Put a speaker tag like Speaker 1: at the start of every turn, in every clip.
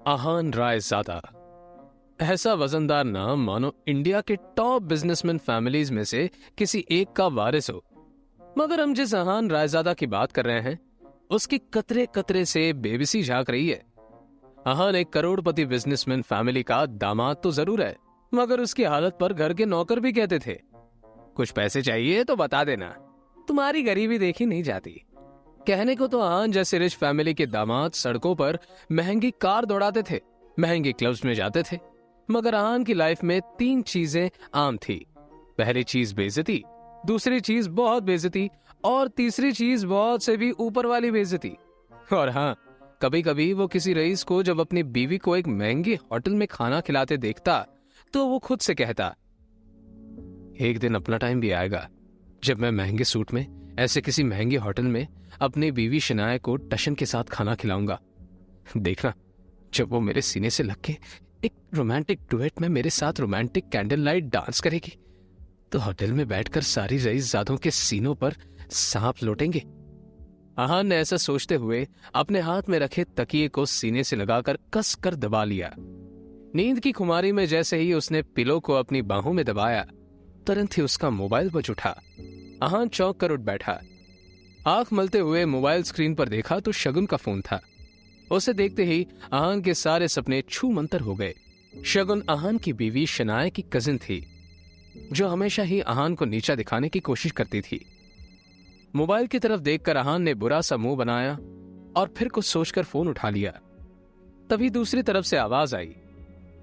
Speaker 1: आहान रायज़ादा। ऐसा वजनदार नाम मानो इंडिया के टॉप बिजनेसमैन फैमिलीज में से किसी एक का वारिस हो। मगर हम जिस आहान रायज़ादा की बात कर रहे हैं उसकी कतरे कतरे से बेबसी झांक रही है। आहान एक करोड़पति बिजनेसमैन फैमिली का दामाद तो जरूर है, मगर उसकी हालत पर घर के नौकर भी कहते थे, कुछ पैसे चाहिए तो बता देना, तुम्हारी गरीबी देखी नहीं जाती। कहने को तो आहान जैसे रिच फैमिली के दामाद सड़कों पर महंगी कार दौड़ाते थे, महंगे क्लब्स में जाते थे, मगर आहान की लाइफ में 3 चीजें आम थी। पहली चीज बेइज्जती, दूसरी चीज बहुत बेइज्जती और तीसरी चीज बहुत से भी ऊपर वाली बेइज्जती। और हाँ, कभी कभी वो किसी रईस को जब अपनी बीवी को एक महंगे होटल में खाना खिलाते देखता तो वो खुद से कहता, एक दिन अपना टाइम भी आएगा जब मैं महंगे सूट में ऐसे किसी महंगे होटल में अपनी बीवी शनाया को टशन के साथ खाना खिलाऊंगा। देखना, जब वो मेरे सीने से लग के एक रोमांटिक डुएट में मेरे साथ रोमांटिक कैंडल लाइट डांस करेगी तो होटल में बैठकर सारी रईसजादों के सीनों पर सांप लौटेंगे। आहान ने ऐसा सोचते हुए अपने हाथ में रखे तकिए को सीने से लगाकर कस कर दबा लिया। नींद की खुमारी में जैसे ही उसने पिलो को अपनी बाहों में दबाया, तुरंत ही उसका मोबाइल बज उठा। आहान चौंक कर उठ बैठा। आंख मलते हुए मोबाइल स्क्रीन पर देखा तो शगुन का फोन था। उसे देखते ही आहान के सारे सपने छू मंतर हो गए। शगुन आहान की बीवी शनाया की कजिन थी, जो हमेशा ही आहान को नीचा दिखाने की कोशिश करती थी। मोबाइल की तरफ देखकर आहान ने बुरा सा मुंह बनाया और फिर कुछ सोचकर फोन उठा लिया। तभी दूसरी तरफ से आवाज आई,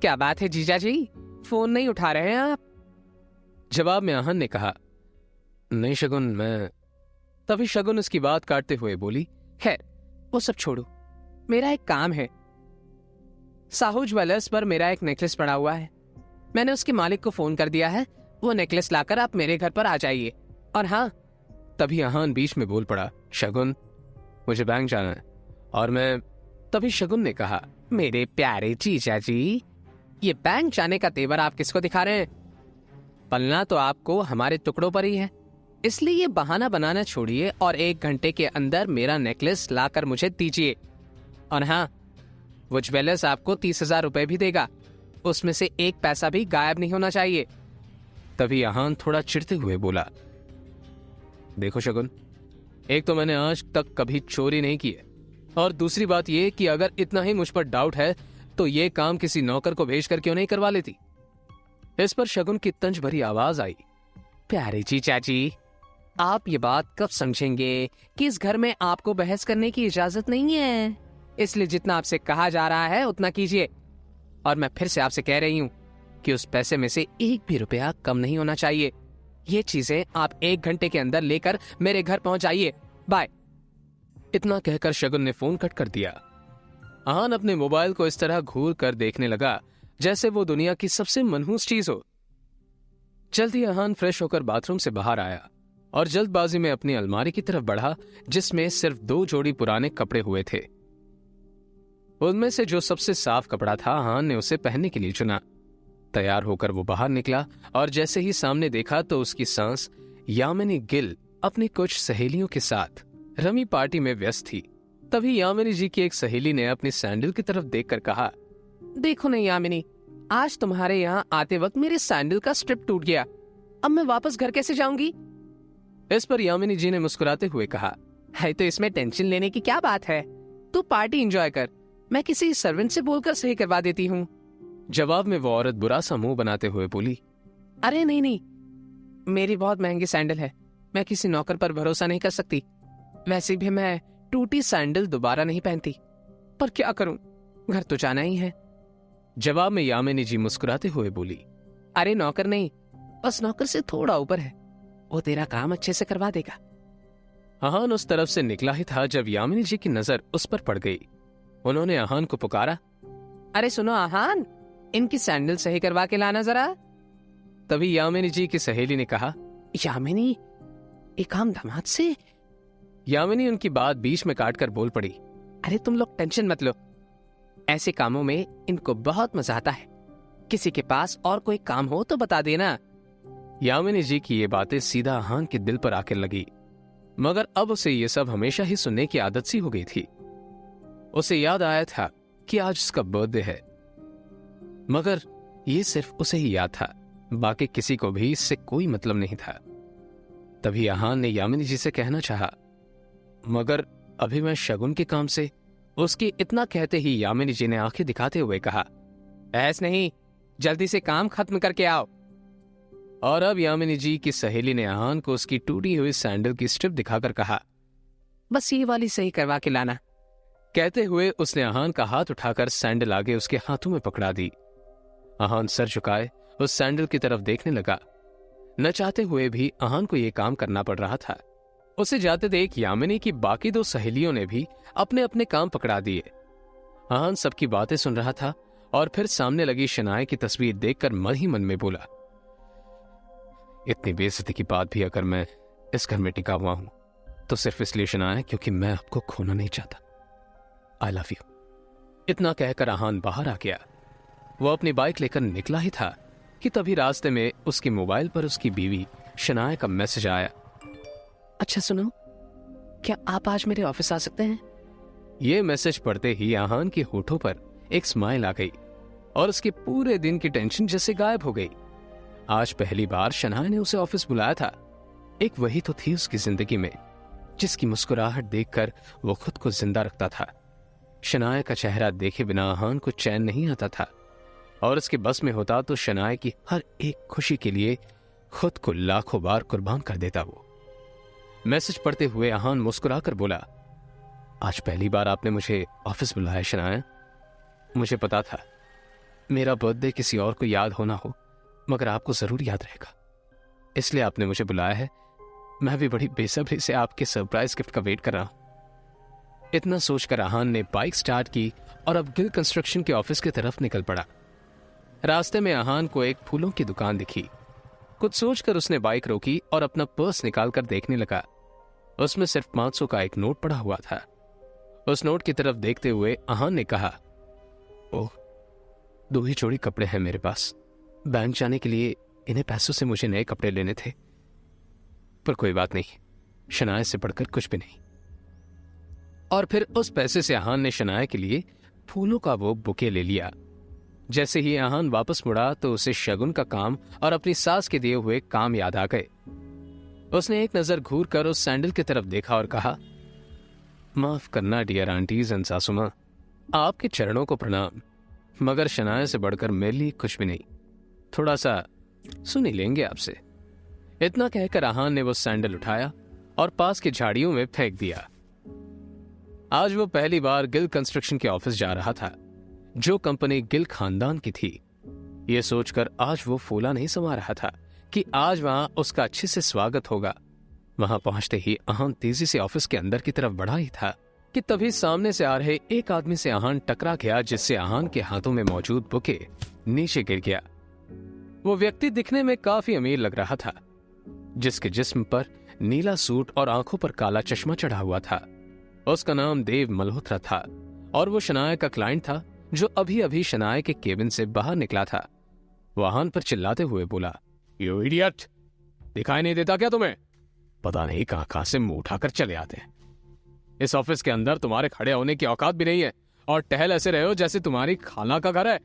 Speaker 1: क्या बात है जीजा जी, फोन नहीं उठा रहे हैं आप? जवाब में आहान ने कहा, नहीं शगुन, मैं। तभी शगुन उसकी बात काटते हुए बोली, खैर वो सब छोड़ो, मेरा एक काम है। साहू ज्वेलर्स पर मेरा एक नेकलेस पड़ा हुआ है, मैंने उसके मालिक को फोन कर दिया है, वो नेकलेस लाकर आप मेरे घर पर आ जाइए। और हाँ, तभी आहान बीच में बोल पड़ा, शगुन मुझे बैंक जाना है और मैं। तभी शगुन ने कहा, मेरे प्यारे जीजा जी, ये बैंक जाने का तेवर आप किसको दिखा रहे हैं? पलना तो आपको हमारे टुकड़ों पर ही है, इसलिए ये बहाना बनाना छोड़िए और 1 घंटे के अंदर मेरा नेकलेस लाकर मुझे दीजिए। और हाँ, वो ज्वेलर्स आपको 30,000 रुपए भी देगा, उसमें से 1 पैसा भी गायब नहीं होना चाहिए। तभी आहान थोड़ा चिढ़ते हुए बोला, देखो शगुन, एक तो मैंने आज तक कभी चोरी नहीं की है, और दूसरी बात यह कि अगर इतना ही मुझ पर डाउट है तो ये काम किसी नौकर को भेजकर क्यों नहीं करवा लेती? इस पर शगुन की तंज भरी आवाज आई, प्यारे जी चाची, आप ये बात कब समझेंगे कि इस घर में आपको बहस करने की इजाजत नहीं है, इसलिए जितना आपसे कहा जा रहा है उतना कीजिए। और मैं फिर से आपसे कह रही हूँ कि उस पैसे में से 1 भी रुपया कम नहीं होना चाहिए। ये चीजें आप 1 घंटे के अंदर लेकर मेरे घर पहुंच जाइए, बाय। इतना कहकर शगुन ने फोन कट कर दिया। आहान अपने मोबाइल को इस तरह घूर कर देखने लगा जैसे वो दुनिया की सबसे मनहूस चीज हो। जल्दी आहान फ्रेश होकर बाथरूम से बाहर आया और जल्दबाजी में अपनी अलमारी की तरफ बढ़ा, जिसमें सिर्फ 2 जोड़ी पुराने कपड़े हुए थे। उनमें से जो सबसे साफ कपड़ा था, आहान ने उसे पहनने के लिए चुना। तैयार होकर वो बाहर निकला और जैसे ही सामने देखा तो उसकी सांस यामिनी गिल अपनी कुछ सहेलियों के साथ रमी पार्टी में व्यस्त थी। तभी यामिनी जी की एक सहेली ने अपनी सैंडल की तरफ देखकर कहा, देखो नहीं यामिनी, आज तुम्हारे यहाँ आते वक्त मेरे सैंडल का स्ट्रिप टूट गया, अब मैं वापस घर कैसे जाऊंगी? इस पर यामिनी जी ने मुस्कुराते हुए कहा, है तो इसमें टेंशन लेने की क्या बात है, तू पार्टी एंजॉय कर, मैं किसी सर्वेंट से बोलकर सही करवा देती हूँ। जवाब में वो औरत बुरा सा मुंह बनाते हुए बोली, अरे नहीं नहीं, मेरी बहुत महंगी सैंडल है, मैं किसी नौकर पर भरोसा नहीं कर सकती, वैसे भी मैं टूटी सैंडल दोबारा नहीं पहनती, पर क्या करूं, घर तो जाना ही है। जवाब में यामिनी जी मुस्कुराते हुए बोली, अरे नौकर नहीं, बस नौकर से थोड़ा ऊपर है, वो तेरा काम अच्छे से करवा देगा। आहान उस तरफ से निकला ही था जब यामिनी जी की नजर उस पर पड़ गई। उन्होंने आहान को पुकारा, अरे सुनो आहान, इनकी सैंडल सही करवा के लाना जरा। तभी यामिनी जी की सहेली ने कहा, यामिनी, एक काम दामाद से। यामिनी उनकी बात बीच में काटकर बोल पड़ी, अरे तुम लोग टेंशन मत लो, ऐसे कामों में इनको बहुत मजा आता है, किसी के पास और कोई काम हो तो बता देना। यामिनी जी की ये बातें सीधा आहान के दिल पर आकर लगी, मगर अब उसे ये सब हमेशा ही सुनने की आदत सी हो गई थी। उसे याद आया था कि आज उसका बर्थडे है, मगर ये सिर्फ उसे ही याद था, बाकी किसी को भी इससे कोई मतलब नहीं था। तभी आहान ने यामिनी जी से कहना चाहा, मगर अभी मैं शगुन के काम से। उसकी इतना कहते ही यामिनी जी ने आंखें दिखाते हुए कहा, ऐस नहीं, जल्दी से काम खत्म करके आओ। और अब यामिनी जी की सहेली ने आहान को उसकी टूटी हुई सैंडल की स्ट्रिप दिखाकर कहा, बस ये वाली सही करवा के लाना। कहते हुए उसने आहान का हाथ उठाकर सैंडल आगे उसके हाथों में पकड़ा दी। आहान सर झुकाए उस सैंडल की तरफ देखने लगा। न चाहते हुए भी आहान को यह काम करना पड़ रहा था। उसे जाते देख यामिनी की बाकी दो सहेलियों ने भी अपने अपने काम पकड़ा दिए। आहान सबकी बातें सुन रहा था और फिर सामने लगी शनाए की तस्वीर देखकर मन ही मन में बोला, इतनी बेइज्जती की बात भी अगर मैं इस घर में टिका हुआ हूं तो सिर्फ इसलिए शनाए क्योंकि मैं आपको खोना नहीं चाहता। I love you. इतना कहकर आहान बाहर आ गया। वो अपनी बाइक लेकर निकला ही था कि तभी रास्ते में उसकी मोबाइल पर उसकी बीवी शनाए का मैसेज आया, अच्छा सुनो, क्या आप आज मेरे ऑफिस आ सकते हैं? ये मैसेज पढ़ते ही आहान के होठों पर एक स्माइल आ गई और उसके पूरे दिन की टेंशन जैसे गायब हो गई। आज पहली बार शनाए ने उसे ऑफिस बुलाया था। एक वही तो थी उसकी जिंदगी में जिसकी मुस्कुराहट देखकर वो खुद को जिंदा रखता था। शनाए का चेहरा देखे बिना आहान को चैन नहीं आता था और उसके बस में होता तो शनाए की हर एक खुशी के लिए खुद को लाखों बार कुर्बान कर देता। वो मैसेज पढ़ते हुए आहान मुस्कुराकर बोला, आज पहली बार आपने मुझे ऑफिस बुलाया शनाए। मुझे पता था मेरा बर्थडे किसी और को याद होना हो मगर आपको जरूर याद रहेगा, इसलिए आपने मुझे बुलाया है। मैं भी बड़ी बेसब्री से आपके सरप्राइज गिफ्ट का वेट कर रहा हूं। इतना सोचकर आहान ने बाइक स्टार्ट की और अब गिल कंस्ट्रक्शन के ऑफिस की तरफ निकल पड़ा। रास्ते में आहान को एक फूलों की दुकान दिखी। कुछ सोचकर उसने बाइक रोकी और अपना पर्स निकालकर देखने लगा। उसमें सिर्फ 500 का एक नोट पड़ा हुआ था। उस नोट की तरफ देखते हुए आहान ने कहा, ओह, 2 ही जोड़ी कपड़े हैं मेरे पास। बैंक जाने के लिए इन्हें पैसों से मुझे नए कपड़े लेने थे, पर कोई बात नहीं, शनाए से बढ़कर कुछ भी नहीं। और फिर उस पैसे से आहान ने शनाए के लिए फूलों का वो बुके ले लिया। जैसे ही आहान वापस मुड़ा तो उसे शगुन का काम और अपनी सास के दिए हुए काम याद आ गए। उसने एक नजर घूर कर उस सैंडल की तरफ देखा और कहा, माफ करना डियर आंटीज एंड सासुमा, आपके चरणों को प्रणाम, मगर शनाए से बढ़कर मेरे लिए कुछ भी नहीं। थोड़ा सा सुन ही लेंगे आपसे। इतना कहकर आहान ने वो सैंडल उठाया और पास की झाड़ियों में फेंक दिया। आज वो पहली बार गिल कंस्ट्रक्शन के ऑफिस जा रहा था, जो कंपनी गिल खानदान की थी। ये सोचकर आज वो फूला नहीं समा रहा था कि आज वहां उसका अच्छे से स्वागत होगा। वहां पहुंचते ही आहान तेजी से ऑफिस के अंदर की तरफ बढ़ा ही था कि तभी सामने से आ रहे एक आदमी से आहान टकरा गया, जिससे आहान के हाथों में मौजूद बुके नीचे गिर गया। वो व्यक्ति दिखने में काफी अमीर लग रहा था, जिसके जिस्म पर नीला सूट और आंखों पर काला चश्मा चढ़ा हुआ था। उसका नाम देव मल्होत्रा था और वो शनाए का क्लाइंट था, जो अभी अभी शनाए के केबिन से बाहर निकला था। वो आहान पर चिल्लाते हुए बोला, यू इडियट, दिखाई नहीं देता क्या तुम्हें? पता नहीं कहां से मुंह उठाकर चले आते हैं। इस ऑफिस के अंदर तुम्हारे खड़े होने की औकात भी नहीं है और टहल ऐसे रहे हो जैसे तुम्हारी खाला का घर है।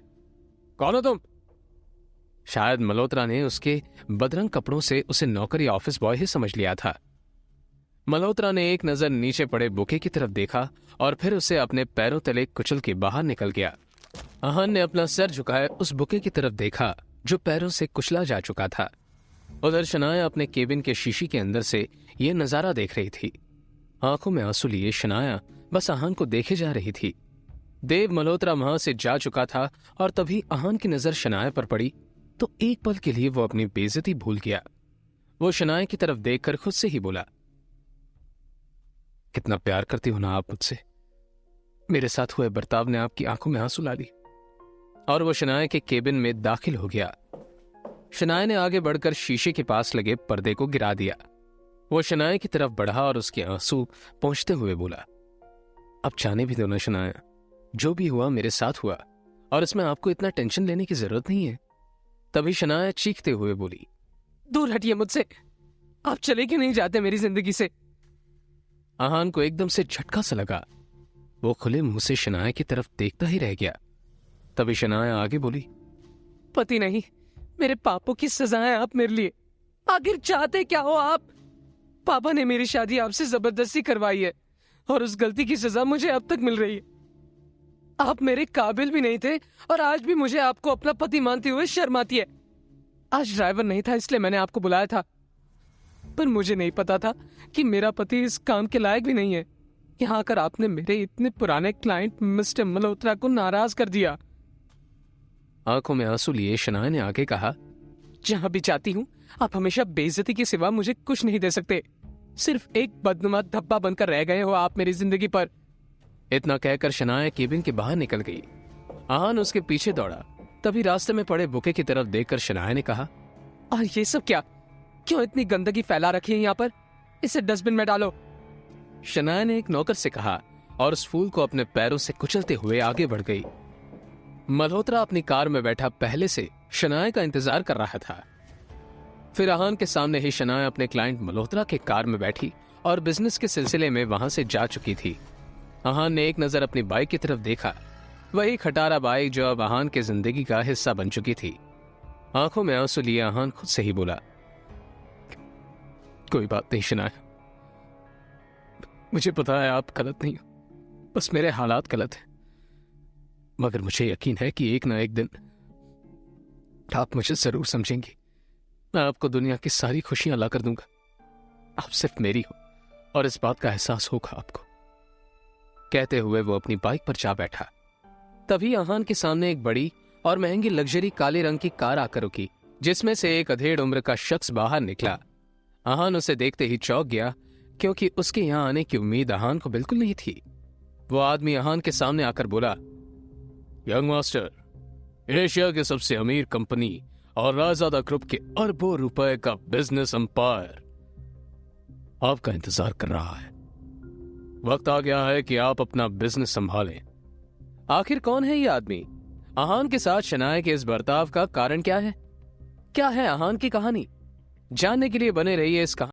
Speaker 1: कौन हो तुम? शायद मल्होत्रा ने उसके बदरंग कपड़ों से उसे नौकर या ऑफिस बॉय ही समझ लिया था। मल्होत्रा ने एक नजर नीचे पड़े बुके की तरफ देखा और फिर उसे अपने पैरों तले कुचल के बाहर निकल गया। आहान ने अपना सर झुकाए उस बुके की तरफ देखा जो पैरों से कुचला जा चुका था। उधर शनाया अपने केबिन के शीशी के अंदर से यह नजारा देख रही थी। आंखों में आंसू लिए शनाया बस आहान को देखे जा रही थी। देव मल्होत्रा वहां से जा चुका था और तभी आहान की नजर शनाया पर पड़ी तो एक पल के लिए वो अपनी बेइज्जती भूल गया। वो शनाया की तरफ देखकर खुद से ही बोला, कितना प्यार करती हो ना आप मुझसे। मेरे साथ हुए बर्ताव ने आपकी आंखों में आंसू ला दी। और वो शनाया के केबिन में दाखिल हो गया। शनाया ने आगे बढ़कर शीशे के पास लगे पर्दे को गिरा दिया। वो शनाया की तरफ बढ़ा और उसके आंसू पहुंचते हुए बोला, अब जाने भी दो ना शनाया, जो भी हुआ मेरे साथ हुआ और इसमें आपको इतना टेंशन लेने की जरूरत नहीं है। तभी शनाया चीखते हुए बोली, दूर हटिए मुझसे, आप चले क्यों नहीं जाते मेरी जिंदगी से? आहान को एकदम से झटका सा लगा। वो खुले मुंह से शनाया की तरफ देखता ही रह गया। तभी शनाया आगे बोली, पति नहीं, मेरे पापों की सजाएं आप मेरे लिए। आखिर चाहते क्या हो आप? पापा ने मेरी शादी आपसे जबरदस्ती करवाई है और उस गलती की सजा मुझे अब तक मिल रही है। आप मेरे काबिल भी नहीं थे और आज भी मुझे आपको अपना पति मानते हुए शर्म आती है। आज ड्राइवर नहीं था इसलिए मैंने आपको बुलाया था, पर मुझे नहीं पता था कि मेरा पति इस काम के लायक भी नहीं है। यहाँ आकर आपने मेरे इतने पुराने क्लाइंट मिस्टर मल्होत्रा को नाराज कर दिया। आंखों में आंसू लिए शनाया ने आगे कहा, जहां भी जाती हूँ आप हमेशा बेइज्जती के सिवा मुझे कुछ नहीं दे सकते। सिर्फ एक बदनुमा धब्बा बनकर रह गए हो आप मेरी जिंदगी पर। इतना कहकर शनाया केबिन के बाहर निकल गई। आहान उसके पीछे दौड़ा। तभी रास्ते में पड़े बुके की तरफ देखकर शनाया ने कहा, और ये सब क्या? क्यों इतनी गंदगी फैला रखी है यहाँ पर? इसे डस्टबिन में डालो। शनाया ने एक नौकर से कहा और उस फूल को अपने पैरों से कुचलते हुए आगे बढ़ गई। मल्होत्रा अपनी कार में बैठा पहले से शनाया का इंतजार कर रहा था। फिर आहान के सामने ही शनाया अपने क्लाइंट मल्होत्रा के कार में बैठी और बिजनेस के सिलसिले में वहां से जा चुकी थी। आहान ने एक नजर अपनी बाइक की तरफ देखा, वही खटारा बाइक जो अब आहान की जिंदगी का हिस्सा बन चुकी थी। आंखों में आंसू लिए आहान खुद से ही बोला, कोई बात नहीं शनाया, मुझे पता है आप गलत नहीं हो, बस मेरे हालात गलत हैं। मगर मुझे यकीन है कि एक ना एक दिन आप मुझे जरूर समझेंगी। मैं आपको दुनिया की सारी खुशियां ला कर दूंगा। आप सिर्फ मेरी हो और इस बात का एहसास होगा आपको। कहते हुए वो अपनी बाइक पर जा बैठा। तभी आहान के सामने एक बड़ी और महंगी लग्जरी काले रंग की कार आकर रुकी, जिसमें से एक अधेड़ उम्र का शख्स बाहर निकला। आहान उसे देखते ही चौंक गया, क्योंकि उसके यहां आने की उम्मीद आहान को बिल्कुल नहीं थी। वो आदमी आहान के सामने आकर बोला, यंग मास्टर, एशिया की सबसे अमीर कंपनी और रायजादा ग्रुप के अरबों रुपए का बिजनेस एम्पायर आपका इंतजार कर रहा है। वक्त आ गया है कि आप अपना बिजनेस संभालें। आखिर कौन है ये आदमी? आहान के साथ शनाया के इस बर्ताव का कारण क्या है? क्या है आहान की कहानी? जानने के लिए बने रहिए इस कहानी।